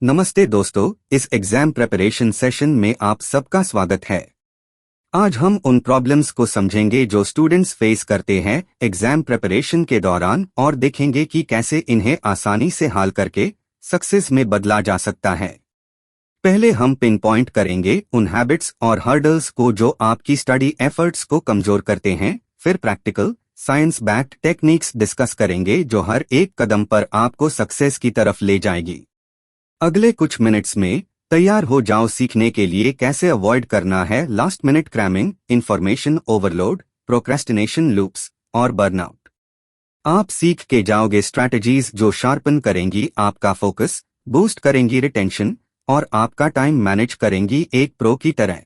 नमस्ते दोस्तों, इस एग्जाम प्रिपरेशन सेशन में आप सबका स्वागत है। आज हम उन प्रॉब्लम्स को समझेंगे जो स्टूडेंट्स फेस करते हैं एग्जाम प्रिपरेशन के दौरान और देखेंगे कि कैसे इन्हें आसानी से हल करके सक्सेस में बदला जा सकता है। पहले हम पिन पॉइंट करेंगे उन हैबिट्स और हर्डल्स को जो आपकी स्टडी एफर्ट्स को कमजोर करते हैं। फिर practical science backed techniques discuss करेंगे जो हर एक कदम पर आपको सक्सेस की तरफ ले जाएगी। अगले कुछ मिनट्स में तैयार हो जाओ सीखने के लिए कैसे अवॉइड करना है last minute cramming, information overload, procrastination loops और बर्नआउट। आप सीख के जाओगे स्ट्रैटेजीज जो शार्पन करेंगी आपका फोकस, बूस्ट करेंगी रिटेंशन और आपका टाइम मैनेज करेंगी एक प्रो की तरह।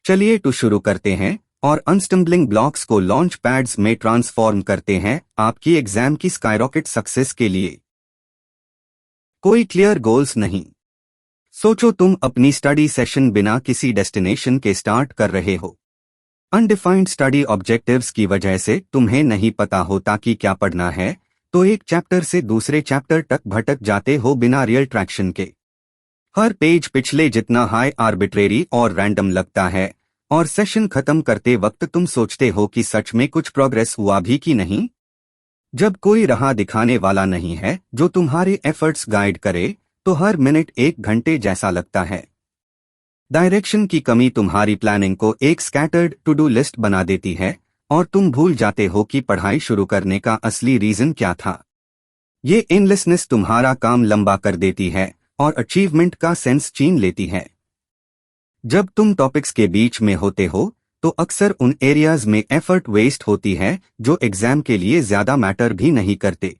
चलिए शुरू करते हैं और अनस्टम्बलिंग ब्लॉक्स को लॉन्च पैड्स में ट्रांसफॉर्म करते हैं आपकी एग्जाम की स्काईरॉकेट सक्सेस के लिए। कोई क्लियर गोल्स नहीं। सोचो तुम अपनी स्टडी सेशन बिना किसी डेस्टिनेशन के स्टार्ट कर रहे हो। अनडिफाइंड स्टडी ऑब्जेक्टिव्स की वजह से तुम्हें नहीं पता होता कि क्या पढ़ना है, तो एक चैप्टर से दूसरे चैप्टर तक भटक जाते हो बिना रियल ट्रैक्शन के। हर पेज पिछले जितना हाई आर्बिट्रेरी और रैंडम लगता है और सेशन खत्म करते वक्त तुम सोचते हो कि सच में कुछ प्रोग्रेस हुआ भी कि नहीं। जब कोई राह दिखाने वाला नहीं है जो तुम्हारे एफर्ट्स गाइड करे, तो हर मिनट एक घंटे जैसा लगता है। डायरेक्शन की कमी तुम्हारी प्लानिंग को एक स्कैटर्ड टू डू लिस्ट बना देती है और तुम भूल जाते हो कि पढ़ाई शुरू करने का असली रीजन क्या था। ये एंडलेसनेस तुम्हारा काम लंबा कर देती है और अचीवमेंट का सेंस छीन लेती है। जब तुम टॉपिक्स के बीच में होते हो तो अक्सर उन एरियाज में एफर्ट वेस्ट होती है जो एग्जाम के लिए ज्यादा मैटर भी नहीं करते।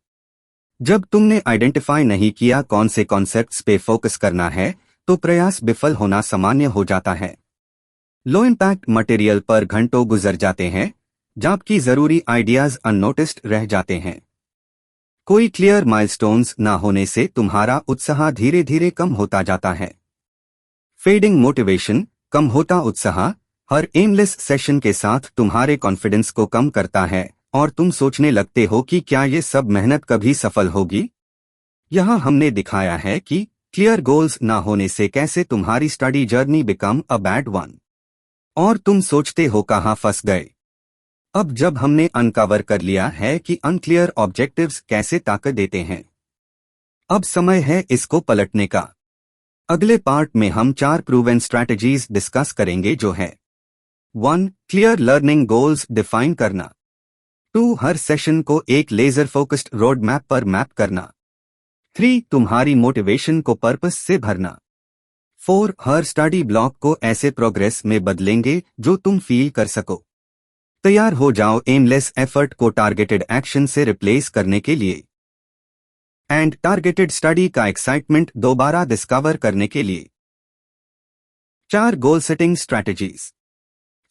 जब तुमने आइडेंटिफाई नहीं किया कौन से कॉन्सेप्ट्स पे फोकस करना है, तो प्रयास विफल होना सामान्य हो जाता है। लो इम्पैक्ट मटेरियल पर घंटों गुजर जाते हैं जबकि जरूरी आइडियाज अननोटिस्ड रह जाते हैं। कोई क्लियर माइलस्टोन्स ना होने से तुम्हारा उत्साह धीरे धीरे कम होता जाता है। फेडिंग मोटिवेशन, कम होता उत्साह, हर एमलेस सेशन के साथ तुम्हारे कॉन्फिडेंस को कम करता है और तुम सोचने लगते हो कि क्या ये सब मेहनत कभी सफल होगी। यहाँ हमने दिखाया है कि क्लियर गोल्स ना होने से कैसे तुम्हारी study journey become a bad one और तुम सोचते हो कहाँ फंस गए। अब जब हमने अनकवर कर लिया है कि अनक्लियर ऑब्जेक्टिव्स कैसे ताकत देते हैं, अब समय है इसको पलटने का। अगले पार्ट में हम 4 प्रूवन स्ट्रैटेजीज डिस्कस करेंगे जो है 1. क्लियर लर्निंग गोल्स डिफाइन करना। 2. हर सेशन को एक लेजर फोकस्ड रोड मैप पर मैप करना। 3. तुम्हारी मोटिवेशन को पर्पस से भरना। 4. हर स्टडी ब्लॉक को ऐसे प्रोग्रेस में बदलेंगे जो तुम फील कर सको। तैयार हो जाओ एमलेस एफर्ट को टारगेटेड एक्शन से रिप्लेस करने के लिए एंड टारगेटेड स्टडी का एक्साइटमेंट दोबारा डिस्कवर करने के लिए। 4 गोल सेटिंग स्ट्रैटेजीज।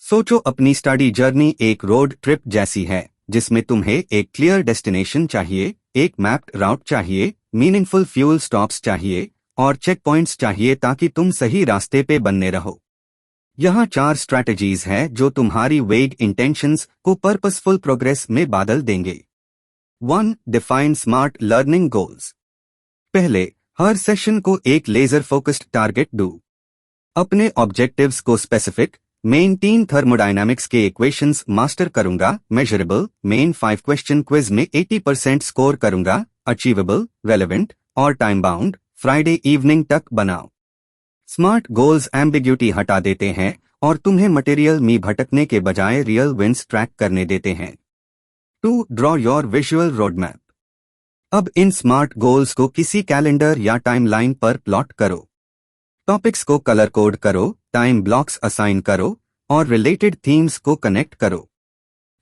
सोचो अपनी स्टडी जर्नी एक रोड ट्रिप जैसी है जिसमें तुम्हें एक क्लियर डेस्टिनेशन चाहिए, एक मैप्ड राउट चाहिए, मीनिंगफुल फ्यूल स्टॉप्स चाहिए और चेक पॉइंट्स चाहिए ताकि तुम सही रास्ते पे बने रहो। यहाँ 4 स्ट्रैटेजीज है जो तुम्हारी वेग इंटेंशंस को पर्पसफुल प्रोग्रेस में बदल देंगे। 1. Define smart learning goals. पहले, हर सेशन को एक लेजर फोकस्ड टारगेट दो। अपने ऑब्जेक्टिव्स को स्पेसिफिक, मेन 3 थर्मोडायनामिक्स के इक्वेशंस मास्टर करूंगा, मेजरेबल, मेन 5 क्वेश्चन क्विज में 80% स्कोर करूंगा, अचीवेबल, रेलेवेंट और टाइम बाउंड, फ्राइडे इवनिंग तक बनाओ। स्मार्ट गोल्स एम्बिग्यूटी हटा देते हैं और तुम्हें मटेरियल में भटकने के बजाय रियल विंस ट्रैक करने देते हैं। 2. Draw your visual road map. अब इन स्मार्ट गोल्स को किसी कैलेंडर या टाइमलाइन पर प्लॉट करो। टॉपिक्स को कलर कोड करो, टाइम ब्लॉक्स असाइन करो और रिलेटेड थीम्स को कनेक्ट करो।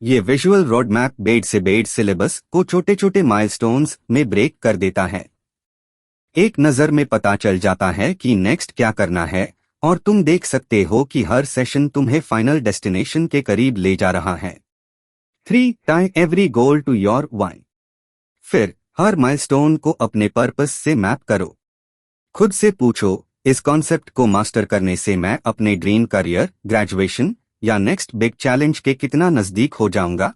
ये विजुअल रोड मैप बेड से बेड सिलेबस को छोटे छोटे माइलस्टोन्स में ब्रेक कर देता है। एक नज़र में पता चल जाता है कि नेक्स्ट क्या करना है और तुम देख सकते हो कि हर सेशन तुम्हें फाइनल डेस्टिनेशन के करीब ले जा रहा है। 3. Tie every goal to your why. फिर हर माइलस्टोन को अपने पर्पस से मैप करो। खुद से पूछो, इस कॉन्सेप्ट को मास्टर करने से मैं अपने ड्रीम करियर, ग्रेजुएशन या नेक्स्ट बिग चैलेंज के कितना नजदीक हो जाऊंगा।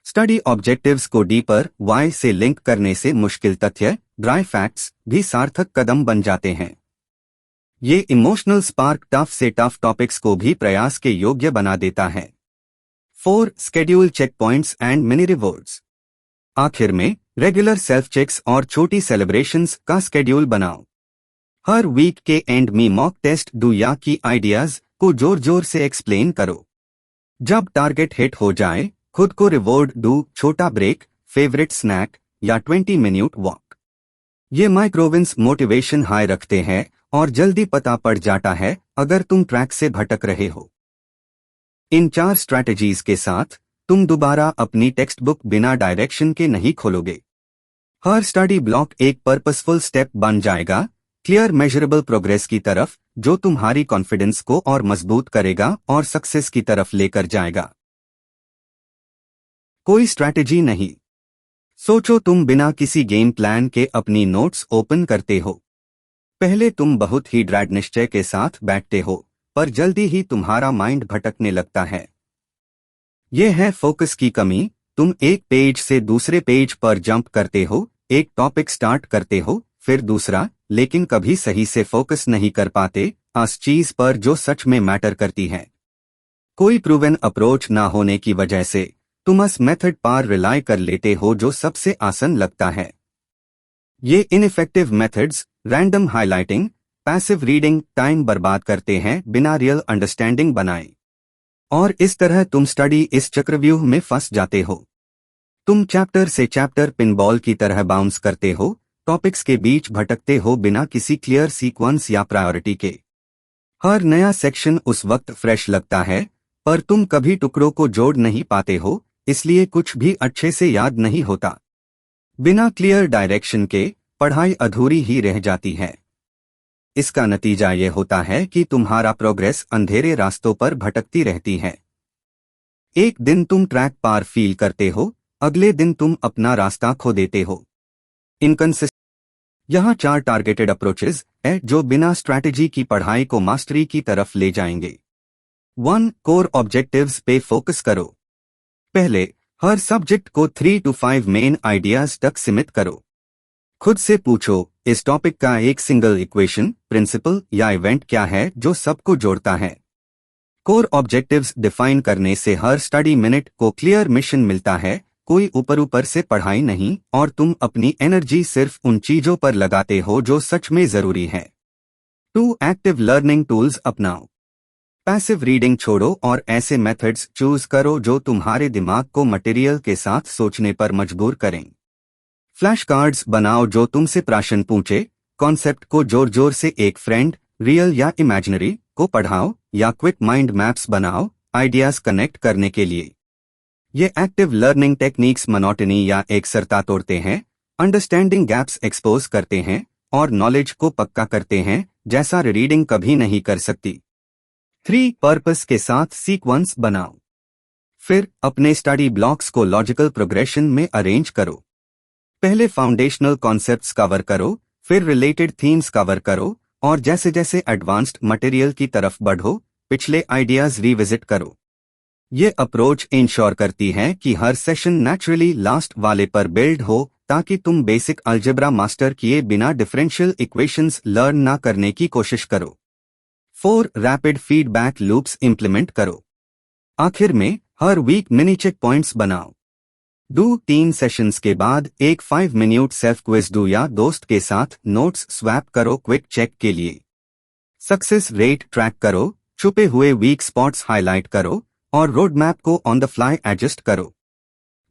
स्टडी ऑब्जेक्टिव्स को डी पर वाई से लिंक करने से मुश्किल तथ्य, ड्राई फैक्ट्स भी सार्थक कदम बन जाते हैं। ये इमोशनल स्पार्क टफ से टफ टॉपिक्स को भी प्रयास के योग्य बना देता है। 4. Schedule checkpoints and mini rewards. आखिर में रेगुलर सेल्फ चेक्स और छोटी सेलिब्रेशंस का स्केड्यूल बनाओ। हर वीक के एंड में मॉक टेस्ट डू या की आइडियाज को जोर जोर से एक्सप्लेन करो। जब टारगेट हिट हो जाए खुद को रिवॉर्ड डू, छोटा ब्रेक, फेवरेट स्नैक या 20 मिनट वॉक। ये माइक्रोविंस मोटिवेशन हाई रखते हैं और जल्दी पता पड़ जाता है अगर तुम ट्रैक से भटक रहे हो। इन 4 स्ट्रैटेजीज के साथ तुम दोबारा अपनी टेक्स्ट बुक बिना डायरेक्शन के नहीं खोलोगे। हर स्टडी ब्लॉक एक पर्पसफुल स्टेप बन जाएगा, क्लियर मेजरेबल प्रोग्रेस की तरफ, जो तुम्हारी कॉन्फिडेंस को और मजबूत करेगा और सक्सेस की तरफ लेकर जाएगा। कोई स्ट्रैटेजी नहीं। सोचो तुम बिना किसी गेम प्लान के अपनी नोट्स ओपन करते हो। पहले तुम बहुत ही ड्राइड निश्चय के साथ बैठते हो, पर जल्दी ही तुम्हारा माइंड भटकने लगता है। यह है फोकस की कमी। तुम एक पेज से दूसरे पेज पर जंप करते हो, एक टॉपिक स्टार्ट करते हो, फिर दूसरा, लेकिन कभी सही से फोकस नहीं कर पाते उस चीज पर जो सच में मैटर करती है। कोई प्रूवन अप्रोच ना होने की वजह से तुम उस मेथड पर रिलाई कर लेते हो जो सबसे आसान लगता है। ये ineffective methods, random highlighting, passive reading, time बर्बाद करते हैं बिना रियल अंडरस्टैंडिंग बनाए। और इस तरह तुम स्टडी इस चक्रव्यूह में फंस जाते हो। तुम चैप्टर से चैप्टर पिनबॉल की तरह बाउंस करते हो, टॉपिक्स के बीच भटकते हो बिना किसी क्लियर सीक्वेंस या प्रायोरिटी के। हर नया सेक्शन उस वक्त फ्रेश लगता है, पर तुम कभी टुकड़ों को जोड़ नहीं पाते हो, इसलिए कुछ भी अच्छे से याद नहीं होता। बिना क्लियर डायरेक्शन के पढ़ाई अधूरी ही रह जाती है। इसका नतीजा ये होता है कि तुम्हारा प्रोग्रेस अंधेरे रास्तों पर भटकती रहती है। एक दिन तुम ट्रैक पार फील करते हो, अगले दिन तुम अपना रास्ता खो देते हो। यहाँ 4 टारगेटेड अप्रोचेज है जो बिना स्ट्रैटेजी की पढ़ाई को मास्टरी की तरफ ले जाएंगे। 1. कोर ऑब्जेक्टिव्स पे फोकस करो। पहले हर सब्जेक्ट को 3 to 5 मेन आइडियाज तक सीमित करो। खुद से पूछो, इस टॉपिक का एक सिंगल इक्वेशन, प्रिंसिपल या इवेंट क्या है जो सबको जोड़ता है। कोर ऑब्जेक्टिव्स डिफाइन करने से हर स्टडी मिनट को क्लियर मिशन मिलता है, कोई ऊपर से पढ़ाई नहीं, और तुम अपनी एनर्जी सिर्फ उन चीजों पर लगाते हो जो सच में जरूरी है। 2. एक्टिव लर्निंग टूल्स अपनाओ। पैसिव रीडिंग छोड़ो और ऐसे मेथड्स चूज करो जो तुम्हारे दिमाग को मटेरियल के साथ सोचने पर मजबूर करें। फ्लैश कार्ड्स बनाओ जो तुमसे प्रश्न पूछे, कॉन्सेप्ट को जोर जोर से एक फ्रेंड, रियल या इमेजिनरी, को पढ़ाओ, या क्विक माइंड मैप्स बनाओ आइडियाज कनेक्ट करने के लिए। ये एक्टिव लर्निंग टेक्निक्स मोनोटनी या एकसरता तोड़ते हैं, अंडरस्टैंडिंग गैप्स एक्सपोज करते हैं और नॉलेज को पक्का करते हैं जैसा रीडिंग कभी नहीं कर सकती। 3. पर्पस के साथ सीक्वेंस बनाओ। फिर अपने स्टडी ब्लॉक्स को लॉजिकल प्रोग्रेशन में अरेंज करो। पहले फाउंडेशनल कॉन्सेप्ट्स कवर करो, फिर रिलेटेड थीम्स कवर करो, और जैसे जैसे एडवांस्ड मटेरियल की तरफ बढ़ो, पिछले आइडियाज रिविजिट करो। ये अप्रोच इंश्योर करती है कि हर सेशन नेचुरली लास्ट वाले पर बिल्ड हो, ताकि तुम बेसिक अलजेब्रा मास्टर किए बिना डिफरेंशियल इक्वेशंस लर्न ना करने की कोशिश करो। 4. रैपिड फीडबैक लूप्स इंप्लीमेंट करो। आखिर में हर वीक मिनी चेक पॉइंट्स बनाओ। 3 सेशंस के बाद एक 5 मिनट सेल्फ क्विज डू या दोस्त के साथ नोट्स स्वैप करो क्विक चेक के लिए। सक्सेस रेट ट्रैक करो, छुपे हुए वीक स्पॉट्स हाईलाइट करो, और रोड मैप को ऑन द फ्लाई एडजस्ट करो।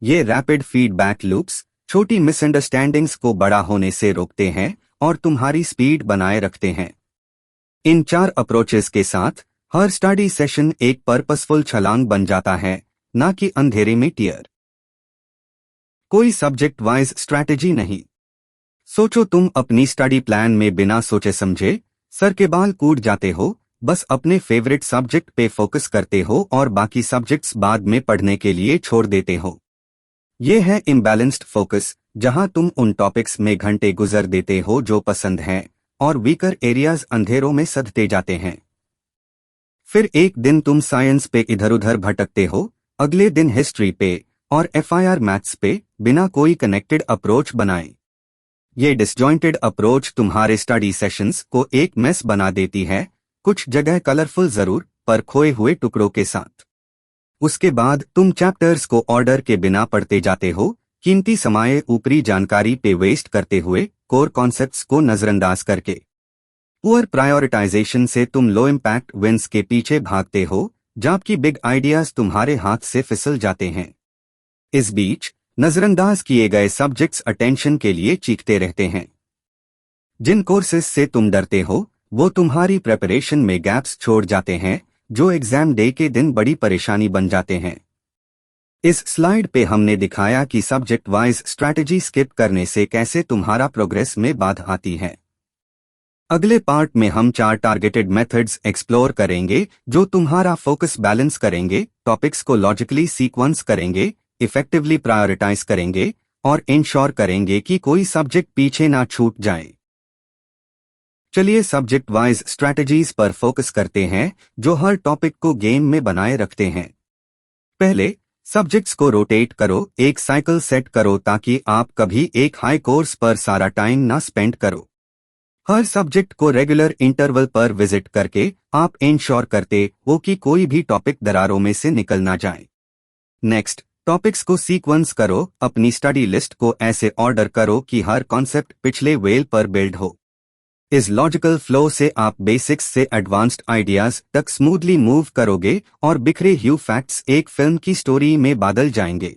ये रैपिड फीडबैक लूप्स छोटी मिसअंडरस्टैंडिंग्स को बड़ा होने से रोकते हैं और तुम्हारी स्पीड बनाए रखते हैं। इन 4 अप्रोचेस के साथ हर स्टडी सेशन एक पर्पसफुल छलांग बन जाता है, ना कि अंधेरे में टियर। कोई सब्जेक्ट वाइज स्ट्रैटेजी नहीं। सोचो तुम अपनी स्टडी प्लान में बिना सोचे समझे सर के बाल कूद जाते हो, बस अपने फेवरेट सब्जेक्ट पे फोकस करते हो और बाकी सब्जेक्ट्स बाद में पढ़ने के लिए छोड़ देते हो। ये है इम्बैलेंस्ड फोकस, जहां तुम उन टॉपिक्स में घंटे गुजर देते हो जो पसंद हैं, और वीकर एरियाज अंधेरों में सधते जाते हैं। फिर एक दिन तुम साइंस पे इधर उधर भटकते हो, अगले दिन हिस्ट्री पे, और FIR मैथ्स पे बिना कोई कनेक्टेड अप्रोच बनाएं। ये डिसजॉइंटेड अप्रोच तुम्हारे स्टडी सेशंस को एक मेस बना देती है, कुछ जगह कलरफुल जरूर पर खोए हुए टुकड़ों के साथ। उसके बाद तुम चैप्टर्स को ऑर्डर के बिना पढ़ते जाते हो, कीमती समय ऊपरी जानकारी पे वेस्ट करते हुए कोर कॉन्सेप्ट्स को नजरअंदाज करके। पुअर प्रायोरिटाइजेशन से तुम लो इम्पैक्ट विंस के पीछे भागते हो, जबकि बिग आइडियाज तुम्हारे हाथ से फिसल जाते हैं। इस बीच नजरअंदाज किए गए सब्जेक्ट्स अटेंशन के लिए चीखते रहते हैं। जिन कोर्सेज से तुम डरते हो वो तुम्हारी प्रिपरेशन में गैप्स छोड़ जाते हैं, जो एग्जाम डे के दिन बड़ी परेशानी बन जाते हैं। इस स्लाइड पे हमने दिखाया कि सब्जेक्ट वाइज स्ट्रैटेजी स्किप करने से कैसे तुम्हारा प्रोग्रेस में बाधा आती है। अगले पार्ट में हम 4 टारगेटेड मेथड्स एक्सप्लोर करेंगे जो तुम्हारा फोकस बैलेंस करेंगे, टॉपिक्स को लॉजिकली सीक्वेंस करेंगे, इफेक्टिवली प्रायोरिटाइज करेंगे और इंश्योर करेंगे कि कोई सब्जेक्ट पीछे ना छूट जाए। चलिए सब्जेक्ट वाइज स्ट्रैटेजीज पर फोकस करते हैं जो हर टॉपिक को गेम में बनाए रखते हैं। पहले, सब्जेक्ट्स को रोटेट करो, एक साइकिल सेट करो ताकि आप कभी एक हाई कोर्स पर सारा टाइम ना स्पेंड करो। हर सब्जेक्ट को रेगुलर इंटरवल पर विजिट करके आप इंश्योर करते हो कि कोई भी टॉपिक दरारों में से निकल ना जाए। नेक्स्ट, टॉपिक्स को सीक्वेंस करो, अपनी स्टडी लिस्ट को ऐसे ऑर्डर करो कि हर कॉन्सेप्ट पिछले वेल पर बिल्ड हो। इस लॉजिकल फ्लो से आप बेसिक्स से एडवांस्ड आइडियाज तक स्मूथली मूव करोगे और बिखरे ह्यू फैक्ट्स एक फिल्म की स्टोरी में बदल जाएंगे।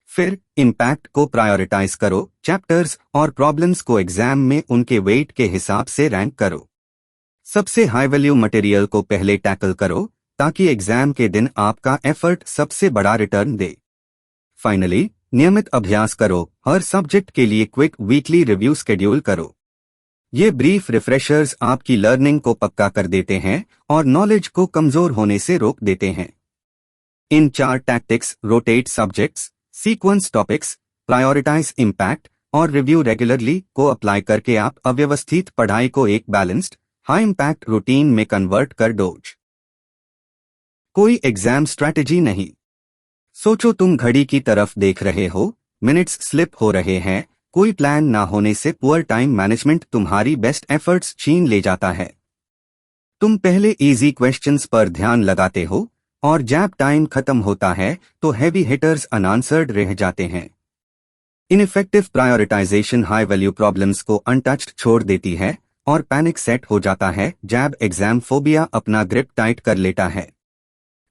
फिर इम्पैक्ट को प्रायोरिटाइज करो, चैप्टर्स और प्रॉब्लम्स को एग्जाम में उनके वेट के हिसाब से रैंक करो। सबसे हाई वैल्यू मटेरियल को पहले टैकल करो ताकि एग्जाम के दिन आपका एफर्ट सबसे बड़ा रिटर्न दे। फाइनली, नियमित अभ्यास करो, हर सब्जेक्ट के लिए क्विक वीकली रिव्यू शेड्यूल करो। ये ब्रीफ रिफ्रेशर्स आपकी लर्निंग को पक्का कर देते हैं और नॉलेज को कमजोर होने से रोक देते हैं। इन 4 tactics, rotate subjects, sequence topics, prioritise impact और रिव्यू रेगुलरली को अप्लाई करके आप अव्यवस्थित पढ़ाई को एक बैलेंस्ड, हाई इम्पैक्ट रूटीन में कन्वर्ट कर दोगे। कोई एग्जाम स्ट्रैटेजी नहीं। सोचो तुम घड़ी की तरफ देख रहे हो, मिनट्स स्लिप हो रहे हैं, कोई प्लान ना होने से पुअर टाइम मैनेजमेंट तुम्हारी बेस्ट एफर्ट्स छीन ले जाता है। तुम पहले इजी क्वेश्चंस पर ध्यान लगाते हो और जब टाइम खत्म होता है तो हैवी हिटर्स अनआंसर्ड रह जाते हैं। Ineffective prioritisation high value problems को अनटच्ड छोड़ देती है और पैनिक सेट हो जाता है जब एग्जाम फोबिया अपना ग्रिप टाइट कर लेता है।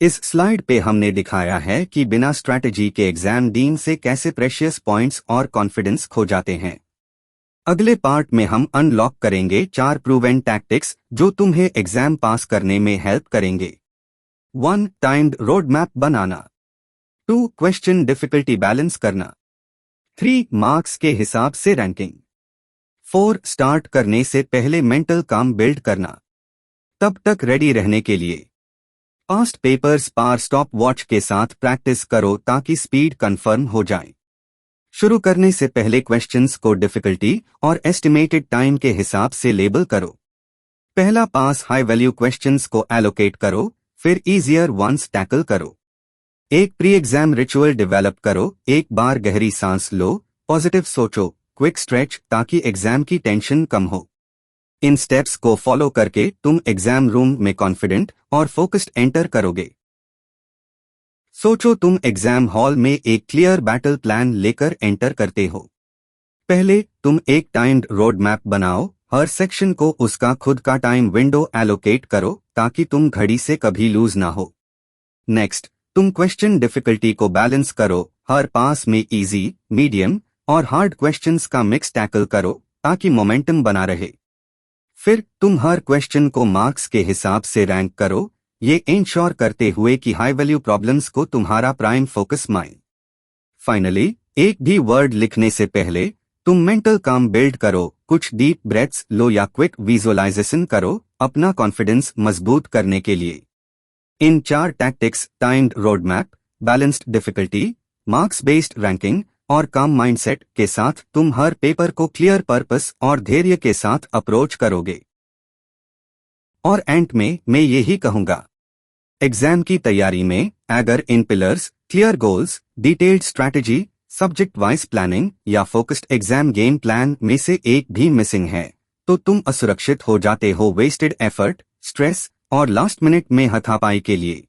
इस स्लाइड पे हमने दिखाया है कि बिना स्ट्रैटेजी के एग्जाम डीन से कैसे प्रेशियस पॉइंट्स और कॉन्फिडेंस खो जाते हैं। अगले पार्ट में हम अनलॉक करेंगे 4 प्रूवन टैक्टिक्स जो तुम्हें एग्जाम पास करने में हेल्प करेंगे। 1. टाइम्ड रोड मैप बनाना। 2. क्वेश्चन डिफिकल्टी बैलेंस करना। 3. मार्क्स के हिसाब से रैंकिंग। 4. स्टार्ट करने से पहले मेंटल काम बिल्ड करना। तब तक रेडी रहने के लिए पास्ट पेपर्स पार स्टॉप वॉच के साथ प्रैक्टिस करो ताकि स्पीड कंफर्म हो जाए। शुरू करने से पहले क्वेश्चंस को डिफिकल्टी और एस्टिमेटेड टाइम के हिसाब से लेबल करो। पहला पास हाई वैल्यू क्वेश्चंस को एलोकेट करो, फिर इजियर वंस टैकल करो। एक प्री एग्जाम रिचुअल डेवलप करो, एक बार गहरी सांस लो, पॉजिटिव सोचो, क्विक स्ट्रेच ताकि एग्जाम की टेंशन कम हो। इन स्टेप्स को फॉलो करके तुम एग्जाम रूम में कॉन्फिडेंट और फोकस्ड एंटर करोगे। सोचो तुम एग्जाम हॉल में एक क्लियर बैटल प्लान लेकर एंटर करते हो। पहले तुम एक टाइम्ड रोड मैप बनाओ, हर सेक्शन को उसका खुद का टाइम विंडो एलोकेट करो ताकि तुम घड़ी से कभी लूज ना हो। नेक्स्ट, तुम क्वेश्चन डिफिकल्टी को बैलेंस करो, हर पास में इजी, मीडियम और हार्ड क्वेश्चंस का मिक्स टैकल करो ताकि मोमेंटम बना रहे। फिर तुम हर क्वेश्चन को मार्क्स के हिसाब से रैंक करो, ये इंश्योर करते हुए कि हाई वैल्यू प्रॉब्लम्स को तुम्हारा प्राइम फोकस माने। फाइनली, एक भी वर्ड लिखने से पहले तुम मेंटल काम बिल्ड करो, कुछ डीप ब्रेथ्स लो या क्विक विजुअलाइजेशन करो अपना कॉन्फिडेंस मजबूत करने के लिए। इन 4 tactics, timed road map, balanced difficulty, marks based ranking और काम माइंडसेट के साथ तुम हर पेपर को क्लियर पर्पस और धैर्य के साथ अप्रोच करोगे। और एंड में मैं यही कहूंगा, एग्जाम की तैयारी में अगर इन pillars, clear goals, detailed strategy, subject wise planning या फोकस्ड एग्जाम गेम प्लान में से एक भी मिसिंग है तो तुम असुरक्षित हो जाते हो वेस्टेड एफर्ट, स्ट्रेस और लास्ट मिनट में हाथापाई के लिए।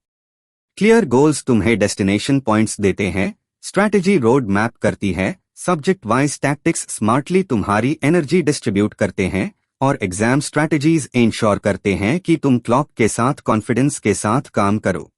क्लियर गोल्स तुम्हें डेस्टिनेशन पॉइंट्स देते हैं, स्ट्रैटेजी रोड मैप करती है, सब्जेक्ट वाइज टैक्टिक्स स्मार्टली तुम्हारी एनर्जी डिस्ट्रीब्यूट करते हैं और एग्जाम स्ट्रैटेजीज इंश्योर करते हैं कि तुम क्लॉक के साथ कॉन्फिडेंस के साथ काम करो।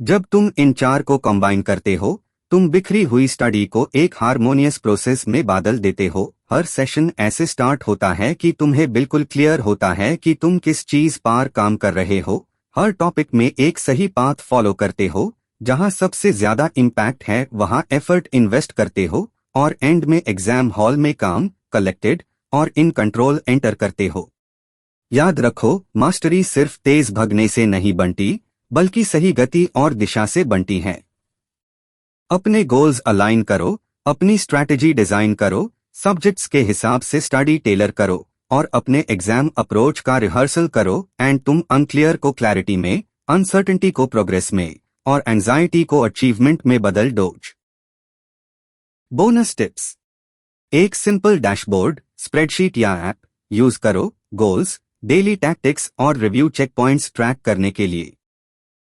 जब तुम इन चार को कंबाइन करते हो तुम बिखरी हुई स्टडी को एक हार्मोनियस प्रोसेस में बदल देते हो। हर सेशन ऐसे स्टार्ट होता है कि तुम्हें बिल्कुल क्लियर होता है कि तुम किस चीज पर काम कर रहे हो, हर टॉपिक में एक सही पाथ फॉलो करते हो, जहां सबसे ज्यादा इम्पैक्ट है वहां एफर्ट इन्वेस्ट करते हो और एंड में एग्जाम हॉल में काम कलेक्टेड और इन कंट्रोल एंटर करते हो। याद रखो, मास्टरी सिर्फ तेज भगने से नहीं बनती बल्कि सही गति और दिशा से बनती है। अपने गोल्स अलाइन करो, अपनी स्ट्रैटेजी डिजाइन करो, सब्जेक्ट्स के हिसाब से स्टडी टेलर करो और अपने एग्जाम अप्रोच का रिहर्सल करो एंड तुम अनक्लियर को क्लैरिटी में, अनसर्टेनिटी को प्रोग्रेस में और एंजाइटी को अचीवमेंट में बदल दो। Bonus tips. एक सिंपल डैशबोर्ड, स्प्रेडशीट या ऐप यूज करो गोल्स, डेली टैक्टिक्स और रिव्यू चेक पॉइंट्स ट्रैक करने के लिए।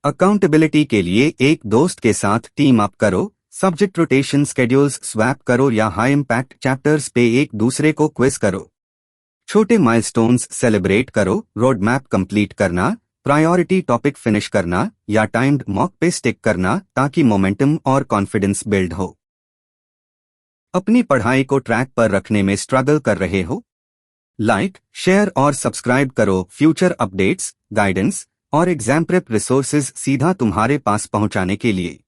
अकाउंटेबिलिटी के लिए एक दोस्त के साथ टीम अप करो, सब्जेक्ट रोटेशन स्केड्यूल्स स्वैप करो या हाई इम्पैक्ट चैप्टर्स पे एक दूसरे को क्विज करो। छोटे माइलस्टोन्स सेलिब्रेट करो, रोड मैप कंप्लीट करना, प्रायोरिटी टॉपिक फिनिश करना या टाइम्ड मॉक पे स्टिक करना ताकि मोमेंटम और कॉन्फिडेंस बिल्ड हो। अपनी पढ़ाई को ट्रैक पर रखने में स्ट्रगल कर रहे हो? लाइक, शेयर और सब्सक्राइब करो फ्यूचर अपडेट्स, गाइडेंस और एग्जाम प्रेप रिसोर्सेज सीधा तुम्हारे पास पहुंचाने के लिए।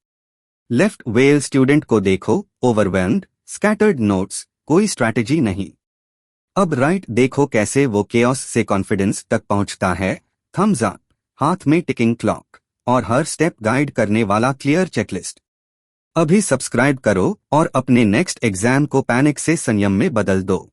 लेफ्ट वेल स्टूडेंट को देखो, ओवरवेल्म्ड, स्कैटर्ड नोट्स, कोई स्ट्रैटेजी नहीं। अब राइट देखो कैसे वो केओस से कॉन्फिडेंस तक पहुंचता है। थम्स अप, हाथ में टिकिंग क्लॉक और हर स्टेप गाइड करने वाला क्लियर चेकलिस्ट। अभी सब्सक्राइब करो और अपने नेक्स्ट एग्जाम को पैनिक से संयम में बदल दो।